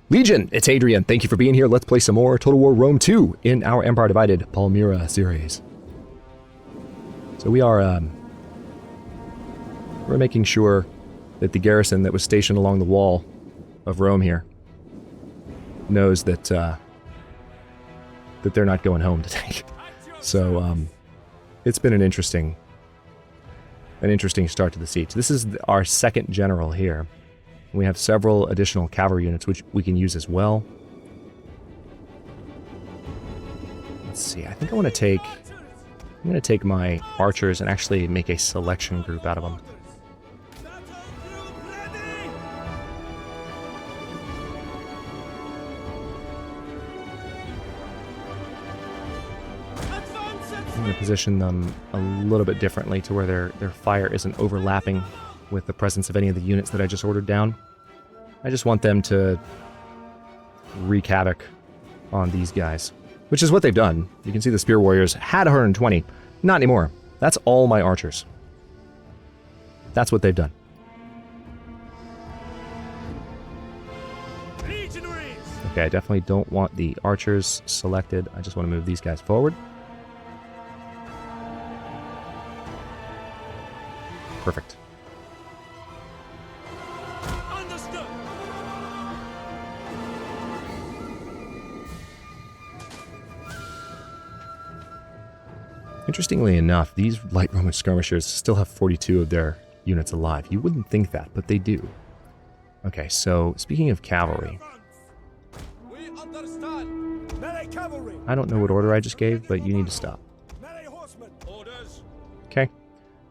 Legion, it's Hadrian. Thank you for being here. Let's play some more Total War Rome 2 in our Empire Divided Palmyra series. So we're making sure that the garrison that was stationed along the wall of Rome here knows that that they're not going home today. So it's been an interesting start to the siege. This is our second general here. We have several additional cavalry units which we can use as well. Let's see. I think I'm going to take my archers and actually make a selection group out of them. I'm going to position them a little bit differently to where their fire isn't overlapping with the presence of any of the units that I just ordered down. I just want them to wreak havoc on these guys, which is what they've done. You can see the Spear Warriors had 120. Not anymore. That's all my archers. That's what they've done. Legionaries! Okay, I definitely don't want the archers selected. I just want to move these guys forward. Perfect. Interestingly enough, these light Roman skirmishers still have 42 of their units alive. You wouldn't think that, but they do. Okay, so speaking of cavalry, I don't know what order I just gave, but you need to stop. Okay,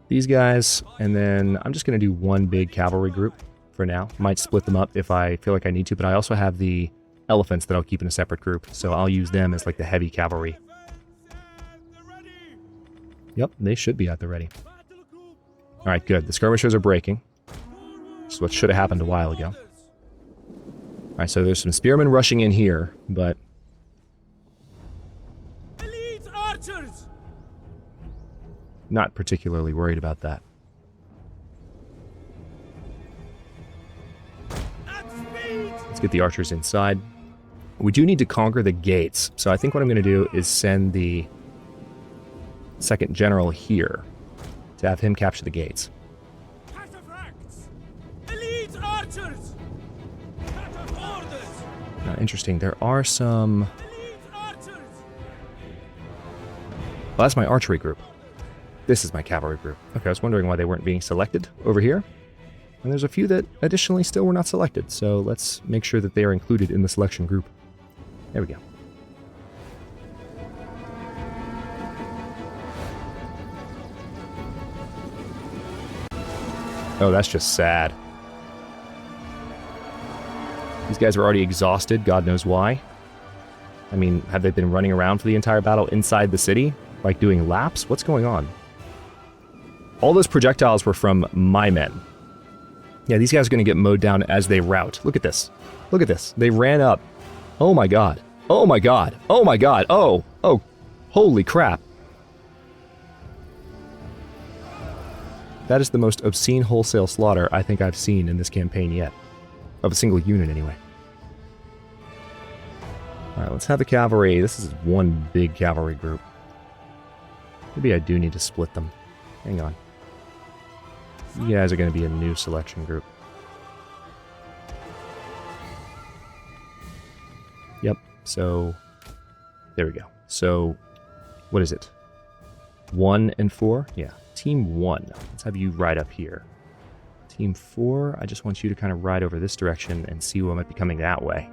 these guys, and then I'm just going to do one big cavalry group for now. Might split them up if I feel like I need to, but I also have the elephants that I'll keep in a separate group, so I'll use them as like the heavy cavalry. Yep, they should be at the ready. Alright, good. The skirmishers are breaking. This is what should have happened a while ago. Alright, so there's some spearmen rushing in here, but... Elite archers! Not particularly worried about that. Let's get the archers inside. We do need to conquer the gates, so I think what I'm going to do is send the second general here to have him capture the gates. Elite archers! Now, interesting, there are some... Well, that's my archery group. This is my cavalry group. Okay, I was wondering why they weren't being selected over here. And there's a few that additionally still were not selected, so let's make sure that they are included in the selection group. There we go. Oh, that's just sad. These guys are already exhausted, God knows why. I mean, have they been running around for the entire battle inside the city? Like doing laps? What's going on? All those projectiles were from my men. Yeah, these guys are going to get mowed down as they rout. Look at this. Look at this. They ran up. Oh my god. Oh my god. Oh my god. Oh. Oh. Holy crap. That is the most obscene wholesale slaughter I think I've seen in this campaign yet. Of a single unit, anyway. Alright, let's have the cavalry. This is one big cavalry group. Maybe I do need to split them. Hang on. You guys are going to be a new selection group. Yep, so... There we go. So, what is it? 1 and 4? Yeah. Team 1, let's have you ride up here. Team 4, I just want you to kind of ride over this direction and see what might be coming that way.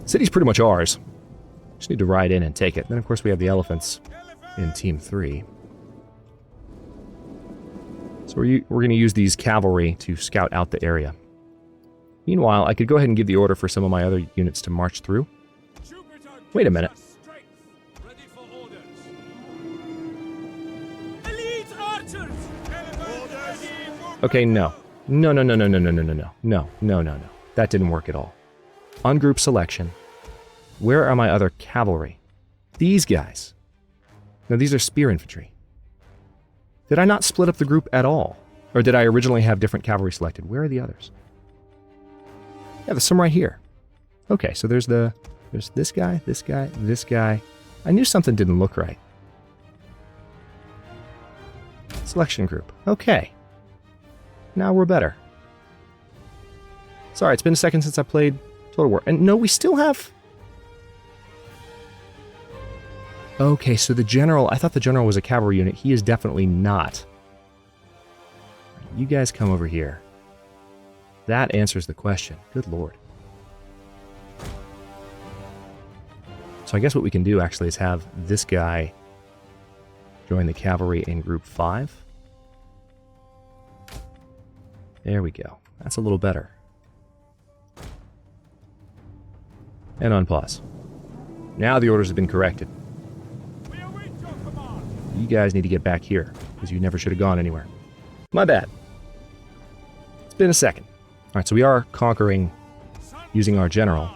City's pretty much ours. Just need to ride in and take it. Then, of course, we have the elephants in Team 3. So we're going to use these cavalry to scout out the area. Meanwhile, I could go ahead and give the order for some of my other units to march through. Wait a minute. Okay, no. No. No. That didn't work at all. Ungroup selection. Where are my other cavalry? These guys. No, these are spear infantry. Did I not split up the group at all? Or did I originally have different cavalry selected? Where are the others? Yeah, there's some right here. Okay, so there's this guy, this guy, this guy. I knew something didn't look right. Selection group. Okay. Now we're better. Sorry, it's been a second since I played Total War. And no, we still have... Okay, so the general... I thought the general was a cavalry unit. He is definitely not. You guys come over here. That answers the question. Good lord. So I guess what we can do actually is have this guy join the cavalry in group 5. There we go. That's a little better. And unpause. Now the orders have been corrected. You guys need to get back here, because you never should have gone anywhere. My bad. It's been a second. Alright, so we are conquering using our general.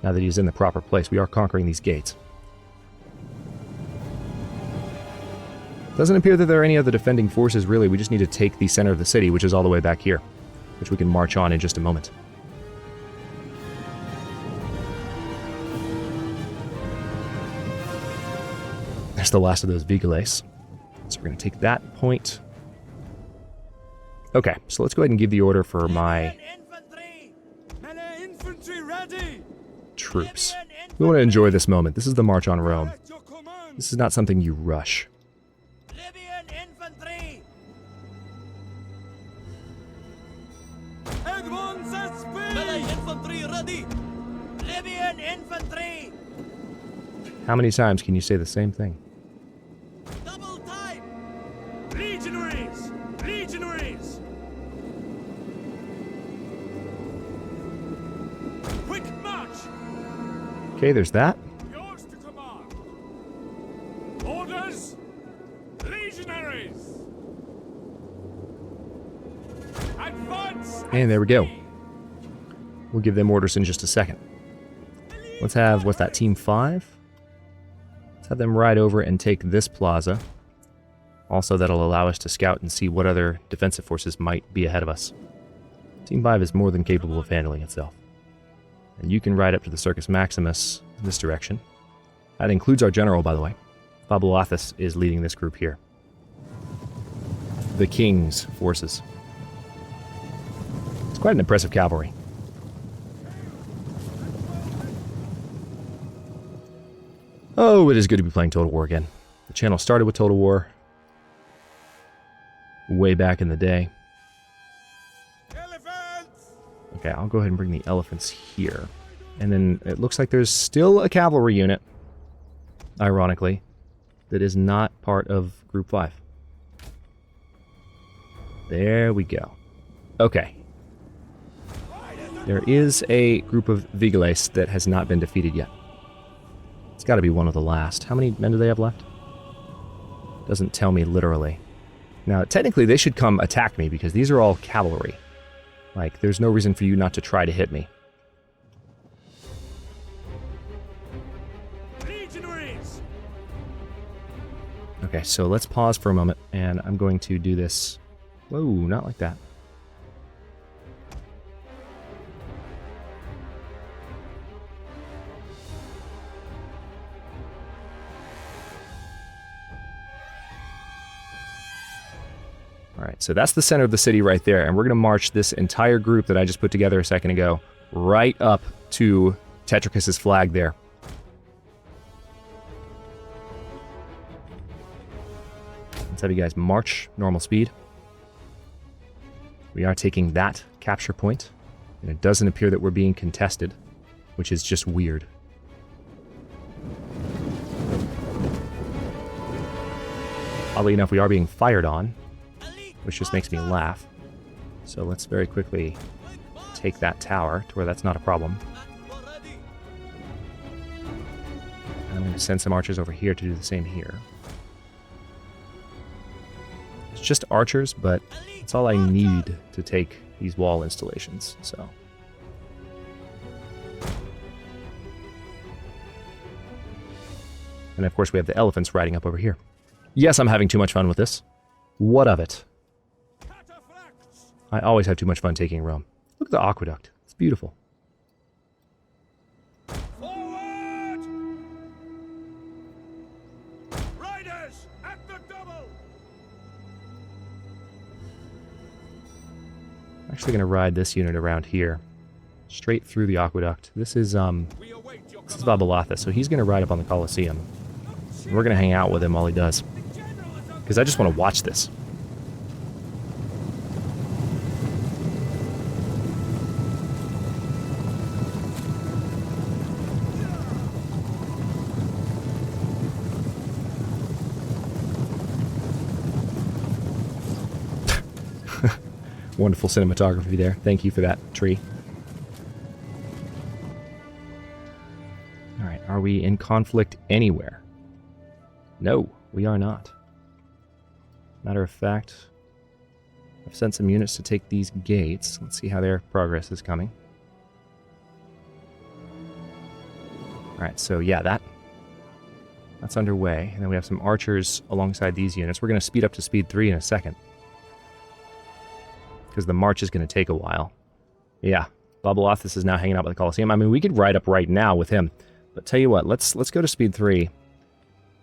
Now that he's in the proper place, we are conquering these gates. Doesn't appear that there are any other defending forces, really. We just need to take the center of the city, which is all the way back here, which we can march on in just a moment. There's the last of those Vigales. So we're going to take that point. Okay, so let's go ahead and give the order for my troops. We want to enjoy this moment. This is the March on Rome. This is not something you rush. How many times can you say the same thing? Double time! Legionaries! Legionaries! Quick march! Okay, there's that. Yours to command. Orders! Legionaries! Advance! And there we go. We'll give them orders in just a second. Let's have, what's that, Team 5? Let's have them ride over and take this plaza. Also, that'll allow us to scout and see what other defensive forces might be ahead of us. Team 5 is more than capable of handling itself. And you can ride up to the Circus Maximus in this direction. That includes our general, by the way. Fabulothus is leading this group here. The King's forces. It's quite an impressive cavalry. Oh, it is good to be playing Total War again. The channel started with Total War way back in the day. Elephants! Okay, I'll go ahead and bring the elephants here. And then it looks like there's still a cavalry unit, ironically, that is not part of Group 5. There we go. Okay. There is a group of Vigales that has not been defeated yet. It's got to be one of the last. How many men do they have left? Doesn't tell me literally. Now, technically, they should come attack me because these are all cavalry. Like, there's no reason for you not to try to hit me. Legionaries! Okay, so let's pause for a moment, and I'm going to do this. Whoa, not like that. Alright, so that's the center of the city right there, and we're going to march this entire group that I just put together a second ago right up to Tetricus' flag there. Let's have you guys march normal speed. We are taking that capture point, and it doesn't appear that we're being contested, which is just weird. Oddly enough, we are being fired on, which just makes me laugh. So let's very quickly take that tower to where that's not a problem. And I'm going to send some archers over here to do the same here. It's just archers, but it's all I need to take these wall installations, so. And of course we have the elephants riding up over here. Yes, I'm having too much fun with this. What of it? I always have too much fun taking Rome. Look at the aqueduct. It's beautiful. Forward! Riders at the double! I'm actually going to ride this unit around here, straight through the aqueduct. This is We await your this is command. Babalatha, so he's going to ride up on the Colosseum. And we're going to hang out with him while he does, The general is under because I just want to watch this. Wonderful cinematography there. Thank you for that, tree. Alright, are we in conflict anywhere? No, we are not. Matter of fact, I've sent some units to take these gates. Let's see how their progress is coming. Alright, so yeah, that's underway. And then we have some archers alongside these units. We're going to speed up to speed 3 in a second, because the march is going to take a while. Yeah, Babalathus is now hanging out with the Colosseum. I mean, we could ride up right now with him. But tell you what, let's go to speed 3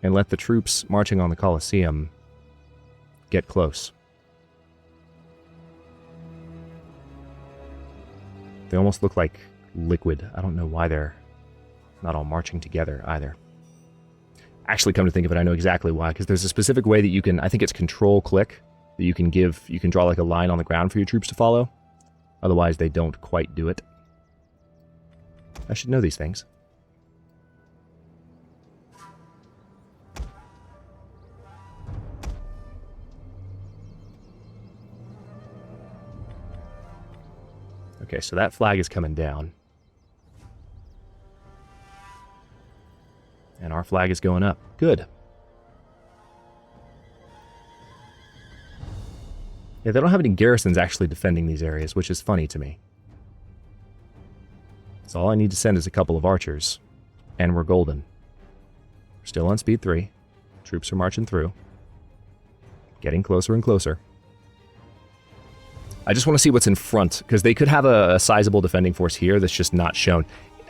and let the troops marching on the Colosseum get close. They almost look like liquid. I don't know why they're not all marching together either. Actually, come to think of it, I know exactly why, because there's a specific way that you can, I think it's control-click, that you can draw like a line on the ground for your troops to follow. Otherwise, they don't quite do it. I should know these things. Okay, so that flag is coming down. And our flag is going up. Good. Yeah, they don't have any garrisons actually defending these areas, which is funny to me. So all I need to send is a couple of archers, and we're golden. We're still on speed 3. Troops are marching through. Getting closer and closer. I just want to see what's in front, because they could have a sizable defending force here that's just not shown.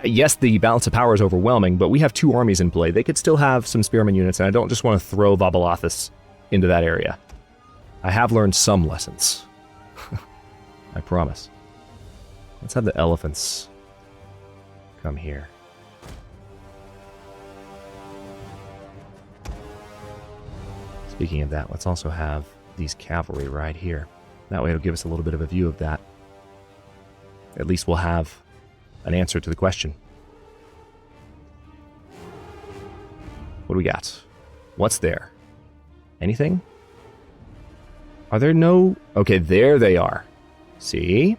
Yes, the balance of power is overwhelming, but we have 2 armies in play. They could still have some spearmen units, and I don't just want to throw Babalathus into that area. I have learned some lessons. I promise. Let's have the elephants come here. Speaking of that, let's also have these cavalry right here. That way it'll give us a little bit of a view of that. At least we'll have an answer to the question. What do we got? What's there? Anything? Are there no... Okay, there they are. See?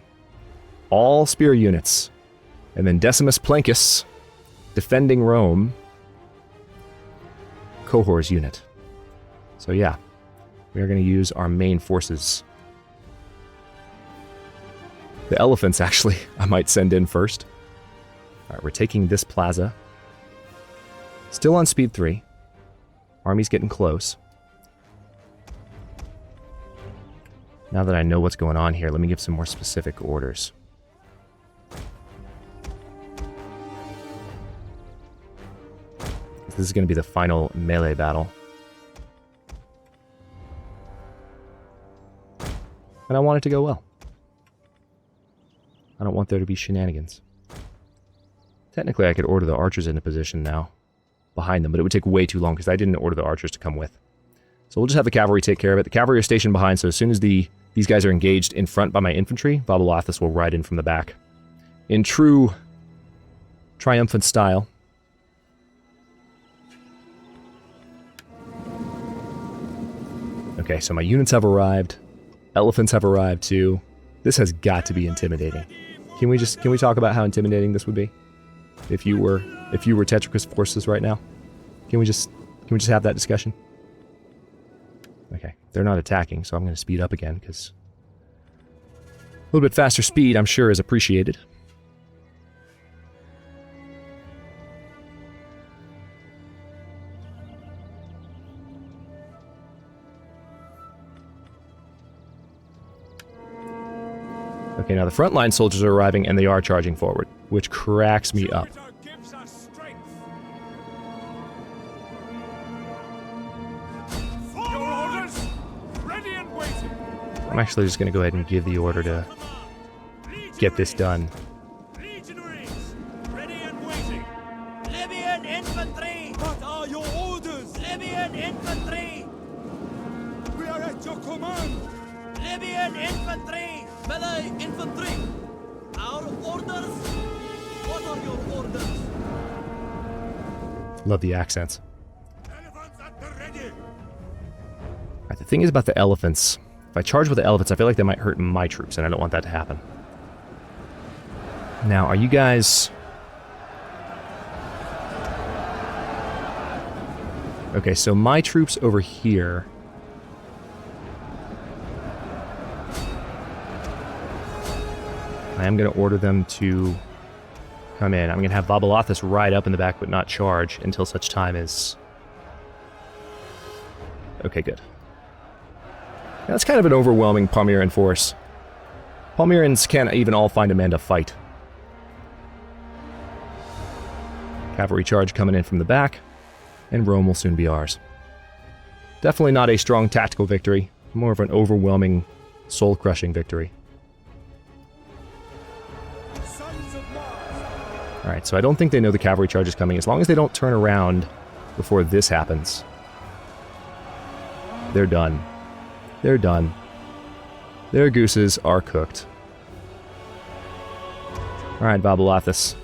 All spear units. And then Decimus Plancus, defending Rome. Cohor's unit. So yeah, we are going to use our main forces. The elephants, actually, I might send in first. Alright, we're taking this plaza. Still on speed 3. Army's getting close. Now that I know what's going on here, let me give some more specific orders. This is going to be the final melee battle. And I want it to go well. I don't want there to be shenanigans. Technically, I could order the archers into position now, behind them, but it would take way too long because I didn't order the archers to come with. So we'll just have the cavalry take care of it. The cavalry are stationed behind, so as soon as these guys are engaged in front by my infantry, Babalathus will ride in from the back. In true triumphant style. Okay, so my units have arrived. Elephants have arrived too. This has got to be intimidating. Can we talk about how intimidating this would be? If you were Tetricus forces right now? Can we just have that discussion? Okay, they're not attacking, so I'm going to speed up again, because a little bit faster speed, I'm sure, is appreciated. Okay, now the frontline soldiers are arriving and they are charging forward, which cracks me up. Jupiter gives us strength. Your orders? Ready and waiting. I'm actually just going to go ahead and give the order to get this done. Legionaries, ready and waiting. Libyan infantry! What are your orders? Libyan infantry! We are at your command. Libyan infantry! Melee infantry! Our orders? What are your orders? Love the accents. Elephants at the ready. Alright, the thing is about the elephants. If I charge with the elephants, I feel like they might hurt my troops, and I don't want that to happen. Now, are you guys... Okay, so my troops over here... I am going to order them to come in. I'm going to have Babalathus ride up in the back, but not charge until such time as... Okay, good. Now, that's kind of an overwhelming Palmyran force. Palmyrans can't even all find a man to fight. Cavalry charge coming in from the back, and Rome will soon be ours. Definitely not a strong tactical victory, more of an overwhelming, soul-crushing victory. Sons of Mars. Alright, so I don't think they know the cavalry charge is coming, as long as they don't turn around before this happens. They're done. They're done. Their gooses are cooked. Alright, Babalathus.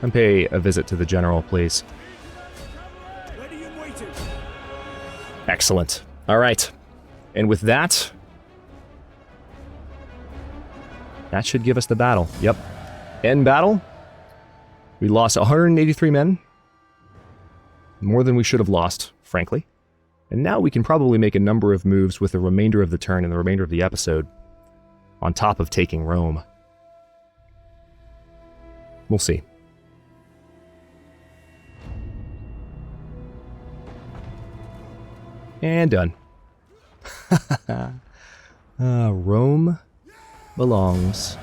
Come pay a visit to the general, please. Ready and waiting. Excellent. Alright. And with that... that should give us the battle. Yep. End battle. We lost 183 men. More than we should have lost, frankly. And now we can probably make a number of moves with the remainder of the turn and the remainder of the episode, on top of taking Rome. We'll see. And done. Rome belongs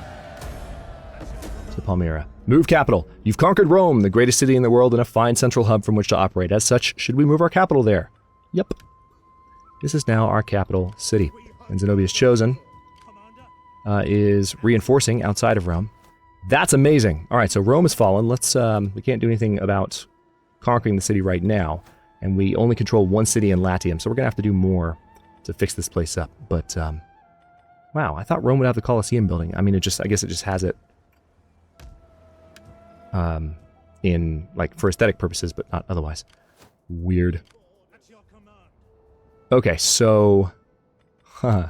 to Palmyra. Move capital. You've conquered Rome, the greatest city in the world and a fine central hub from which to operate. As such, should we move our capital there? Yep. This is now our capital city. And Zenobia's chosen is reinforcing outside of Rome. That's amazing. All right, so Rome has fallen. Let's we can't do anything about conquering the city right now, and we only control one city in Latium, so we're gonna have to do more to fix this place up. But wow, I thought Rome would have the Colosseum building. I mean, I guess it just has it in like for aesthetic purposes, but not otherwise. Weird. Okay, so... okay,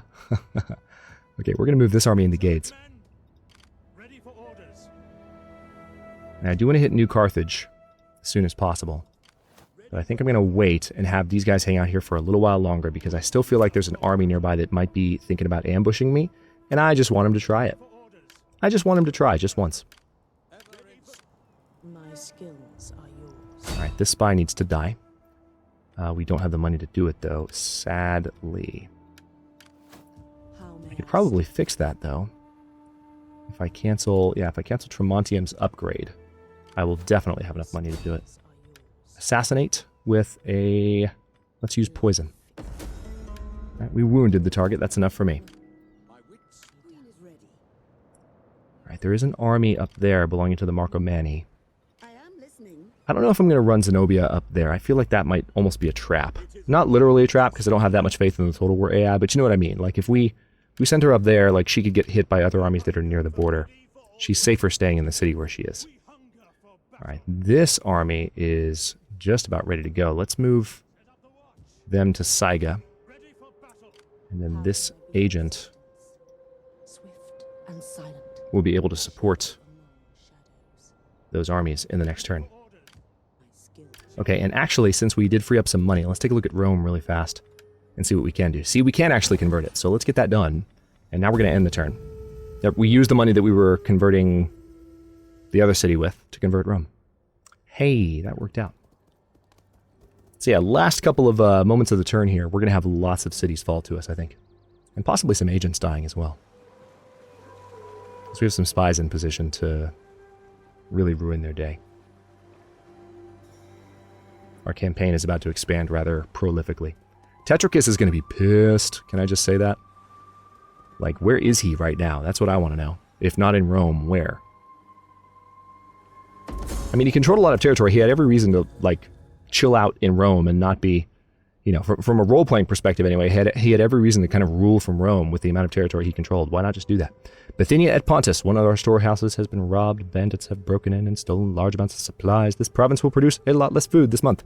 we're going to move this army into Gades. Ready for orders. And I do want to hit New Carthage as soon as possible. But I think I'm going to wait and have these guys hang out here for a little while longer, because I still feel like there's an army nearby that might be thinking about ambushing me, and I just want them to try it. I just want them to try, just once. My skills are yours. Alright, this spy needs to die. We don't have the money to do it, though, sadly. I could probably fix that, though. If I cancel... yeah, if I cancel Tremontium's upgrade, I will definitely have enough money to do it. Assassinate with a... let's use poison. Alright, we wounded the target. That's enough for me. Alright, there is an army up there belonging to the Marcomanni. I don't know if I'm going to run Zenobia up there. I feel like that might almost be a trap. Not literally a trap, because I don't have that much faith in the Total War AI, but you know what I mean. Like, if we sent her up there, like, she could get hit by other armies that are near the border. She's safer staying in the city where she is. Alright, this army is just about ready to go. Let's move them to Saiga. And then this agent Swift and silent. will be able to support those armies in the next turn. Okay, and actually, since we did free up some money, let's take a look at Rome really fast and see what we can do. See, we can actually convert it, so let's get that done. And now we're going to end the turn. We used the money that we were converting the other city with to convert Rome. Hey, that worked out. So yeah, last couple of moments of the turn here, we're going to have lots of cities fall to us, I think. And possibly some agents dying as well. So we have some spies in position to really ruin their day. Our campaign is about to expand rather prolifically. Tetricus is going to be pissed. Can I just say that? Like, where is he right now? That's what I want to know. If not in Rome, where? I mean, he controlled a lot of territory. He had every reason to, like, chill out in Rome and not be, you know, from a role-playing perspective anyway, he had every reason to kind of rule from Rome with the amount of territory he controlled. Why not just do that? Bithynia et Pontus, one of our storehouses, has been robbed. Bandits have broken in and stolen large amounts of supplies. This province will produce a lot less food this month.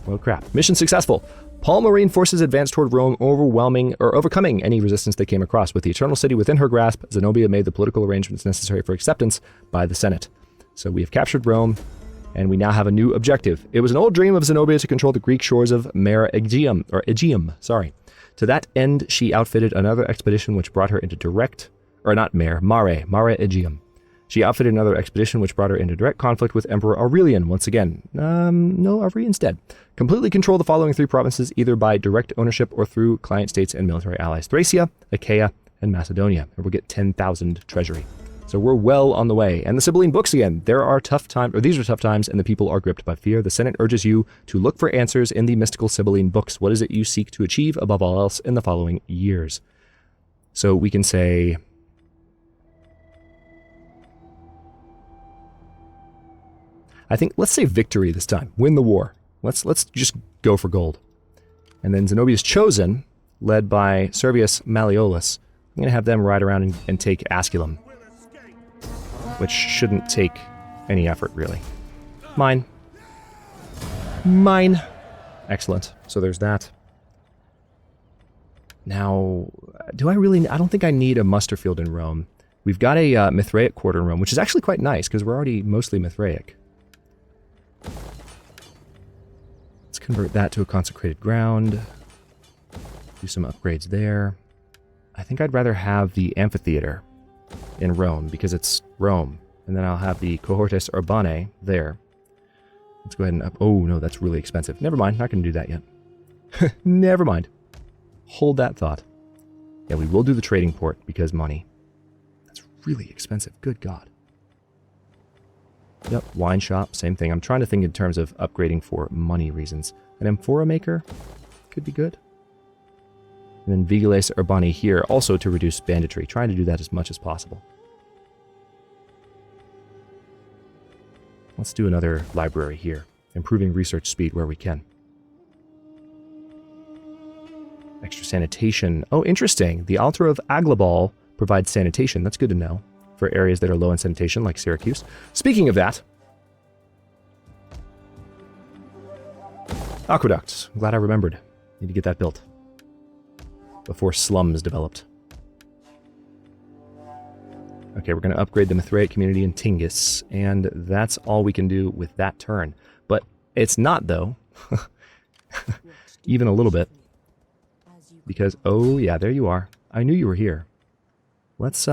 Well, crap. Mission successful. Palmyrene forces advanced toward Rome, overcoming any resistance they came across. With the Eternal City within her grasp, Zenobia made the political arrangements necessary for acceptance by the Senate. So we have captured Rome, and we now have a new objective. It was an old dream of Zenobia to control the Greek shores of Mare Aegeum. To that end, she outfitted another expedition which brought her into Mare Aegeum. She outfitted another expedition which brought her into direct conflict with Emperor Aurelian once again. No, Aurelian instead. Completely control the following 3 provinces, either by direct ownership or through client states and military allies: Thracia, Achaia, and Macedonia. And we'll get 10,000 treasury. So we're well on the way. And the Sibylline books again. These are tough times, and the people are gripped by fear. The Senate urges you to look for answers in the mystical Sibylline books. What is it you seek to achieve above all else in the following years? So we can say, I think, let's say victory this time. Win the war. Let's just go for gold. And then Zenobia's chosen, led by Servius Malleolus. I'm going to have them ride around and take Asculum, which shouldn't take any effort, really. Mine. Excellent. So there's that. Now, I don't think I need a muster field in Rome. We've got a Mithraic quarter in Rome, which is actually quite nice, because we're already mostly Mithraic. Let's convert that to a consecrated ground. Do some upgrades there. I think I'd rather have the amphitheater in Rome, because it's Rome. And then I'll have the Cohortes Urbanae there. Let's go ahead and oh no, that's really expensive. Never mind, not going to do that yet. Never mind. Hold that thought. Yeah, we will do the trading port, because money. That's really expensive, good God. Yep, wine shop, same thing. I'm trying to think in terms of upgrading for money reasons. An amphora maker could be good. And then Vigiles Urbani here, also to reduce banditry. Trying to do that as much as possible. Let's do another library here. Improving research speed where we can. Extra sanitation. Oh, interesting. The altar of Aglabal provides sanitation. That's good to know for areas that are low in sanitation, like Syracuse. Speaking of that, aqueducts. I'm glad I remembered. Need to get that built before slums developed. Okay, we're going to upgrade the Mithraic community in Tingis, and that's all we can do with that turn. But it's not, though. Even a little bit. Because, oh yeah, there you are. I knew you were here. Let's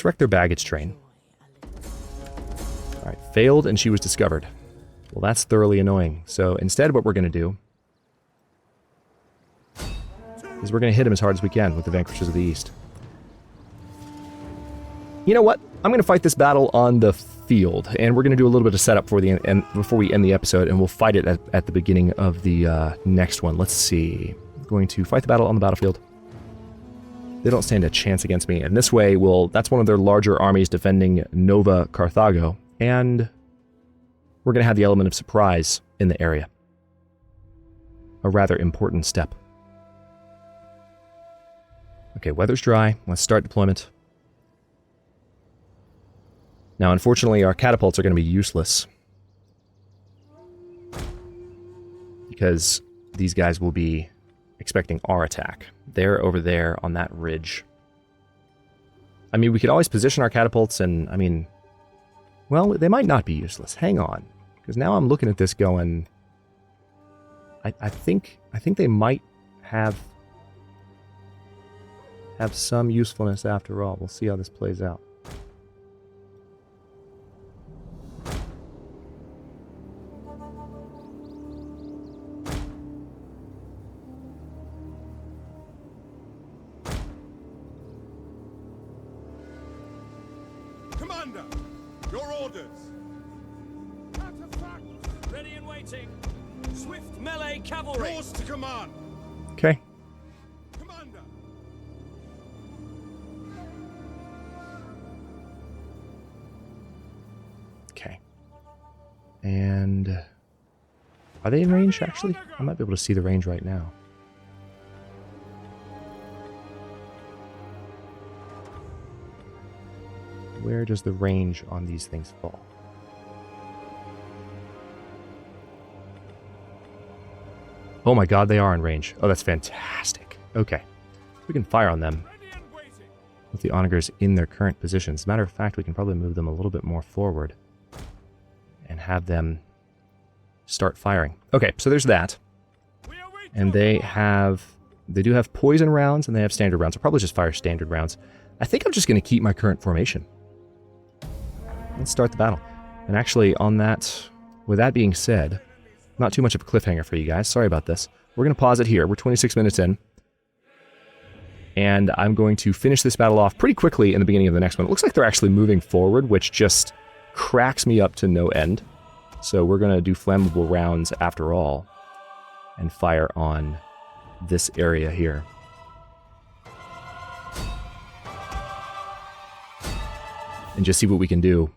wreck their baggage train. Alright, failed and she was discovered. Well, that's thoroughly annoying. So instead what we're going to do is we're going to hit him as hard as we can with the Vanquishers of the East. You know what? I'm going to fight this battle on the field, and we're going to do a little bit of setup for the end before we end the episode, and we'll fight it at the beginning of the next one. Let's see. I'm going to fight the battle on the battlefield. They don't stand a chance against me, and this way that's one of their larger armies defending Nova Carthago, and we're going to have the element of surprise in the area. A rather important step. Okay, weather's dry. Let's start deployment. Now, unfortunately, our catapults are going to be useless, because these guys will be expecting our attack. They're over there on that ridge. I mean, we could always position our catapults and, I mean, well, they might not be useless. Hang on, because now I'm looking at this going, I think they might have some usefulness after all. We'll see how this plays out. Commander, your orders. Ready and waiting. Swift melee cavalry. Yours to command. Okay. Commander. Okay. And are they in range, actually? I might be able to see the range right now. Where does the range on these things fall? Oh my god, they are in range. Oh, that's fantastic. Okay. We can fire on them Ready and waiting. with the onagers in their current positions. As a matter of fact, we can probably move them a little bit more forward and have them start firing. Okay, so there's that. We await And your they do have poison rounds and they have standard rounds. I'll probably just fire standard rounds. I think I'm just going to keep my current formation. Let's start the battle. And actually, on that, with that being said, not too much of a cliffhanger for you guys. Sorry about this. We're going to pause it here. We're 26 minutes in. And I'm going to finish this battle off pretty quickly in the beginning of the next one. It looks like they're actually moving forward, which just cracks me up to no end. So we're going to do flammable rounds after all and fire on this area here. And just see what we can do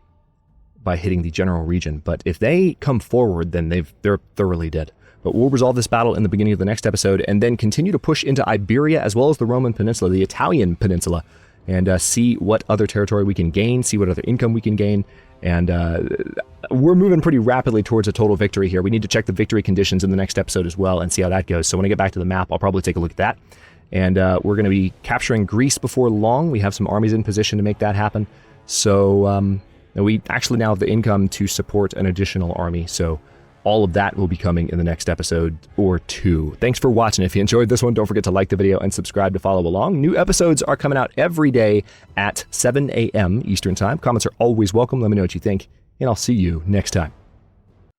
by hitting the general region. But if they come forward, then they're thoroughly dead. But we'll resolve this battle in the beginning of the next episode and then continue to push into Iberia as well as the Roman Peninsula, the Italian Peninsula, and see what other territory we can gain, see what other income we can gain. And we're moving pretty rapidly towards a total victory here. We need to check the victory conditions in the next episode as well and see how that goes. So when I get back to the map, I'll probably take a look at that. And we're going to be capturing Greece before long. We have some armies in position to make that happen. So we actually now have the income to support an additional army. So all of that will be coming in the next episode or two. Thanks for watching. If you enjoyed this one, don't forget to like the video and subscribe to follow along. New episodes are coming out every day at 7 a.m. Eastern Time. Comments are always welcome. Let me know what you think, and I'll see you next time.